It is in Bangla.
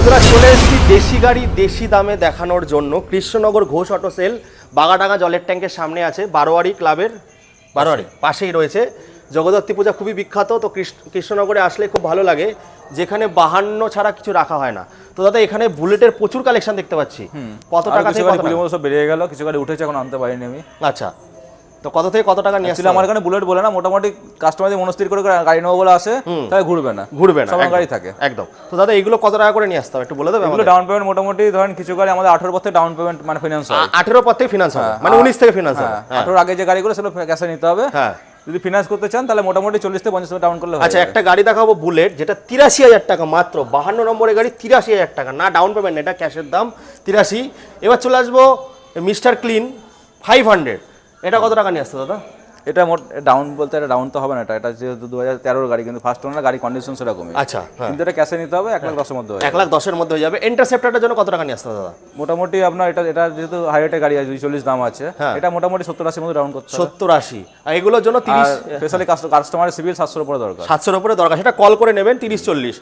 বন্ধুরা চলে এসেছি দেশি গাড়ি দেশি দামে দেখানোর জন্য। কৃষ্ণনগর ঘোষ অটো সেল বাগাডাঙ্গা জলের ট্যাঙ্কের সামনে আছে, বারোয়ারি ক্লাবের বারোয়ারি পাশেই রয়েছে। জগদ্ধাত্রী পূজা খুবই বিখ্যাত, তো কৃষ্ণনগরে আসলে খুব ভালো লাগে, যেখানে 52 ছাড়া কিছু রাখা হয় না। তো দাদা এখানে বুলেটের প্রচুর কালেকশন দেখতে পাচ্ছি। কত টাকা থেকে কত টাকা? সব বেরিয়ে গেল, কিছু গাড়ি উঠেছে, এখন আনতে পারিনি আমি। আচ্ছা, তো কত থেকে কত টাকা নিয়ে আসলে? আমার এখানে বুলেট বলে না, মোটামুটি কাস্টমারদের মনস্থির করে গাড়ি নেবো বলে আসে, তাই ঘুরবে না সব গাড়ি থাকে একদম। তো দাদা এগুলো কত টাকা করে নিয়ে আসতে হবে একটু বলে দেবে? এগুলো ডাউন পেমেন্ট মোটামুটি ধরেন কিছু গাড়ি আমাদের 18 পর থেকে ডাউন পেমেন্ট মানে ফিনান্স হয়। 18 পর থেকে ফিনান্স হবে, মানে 19 থেকে ফিনান্স হবে। 18 আগে যে গাড়িগুলো সেগুলো ক্যাশে নিতে হবে। হ্যাঁ, যদি ফিনান্স করতে চান তাহলে মোটামুটি 40 থেকে 50 ডাউন করলে হয়। আচ্ছা, একটা গাড়ি দেখাবো বুলেট, যেটা 83,000 টাকা মাত্র, 52 নম্বরের গাড়ি, 83,000 টাকা, না ডাউন পেমেন্ট, এটা ক্যাশের দাম 83। এবার চলে আসবো মিস্টার ক্লিন 500, এটা কত টাকা নিয়ে আসতে দাদা? এটা মোট ডাউন বলতে এটা ডাউন তো হবে না, এটা যেহেতু 2013 গাড়ি, কিন্তু ফার্স্ট ওনার গাড়ি কন্ডিশন সেরকমই। আচ্ছা, কিন্তু এটা ক্যাশে নিতে হবে, 1,10,000 মধ্যে হয়। 1,10,000 মধ্যে হয়ে যাবে। ইন্টারসেপ্টরটার জন্য কত টাকা নিয়ে আসতে দাদা? মোটামুটি আপনার এটা যেহেতু হাইওয়েটে গাড়ি আছে, 40 দাম আছে, এটা মোটামুটি 70-80 মধ্যে ডাউন করতে হবে। 70-80, আর এগুলোর জন্য 30, স্পেশালি কাস্টমারের সিভিল 700 এর উপরে দরকার। 700-র উপরে দরকার, সেটা কল করে নেবেন 30-40।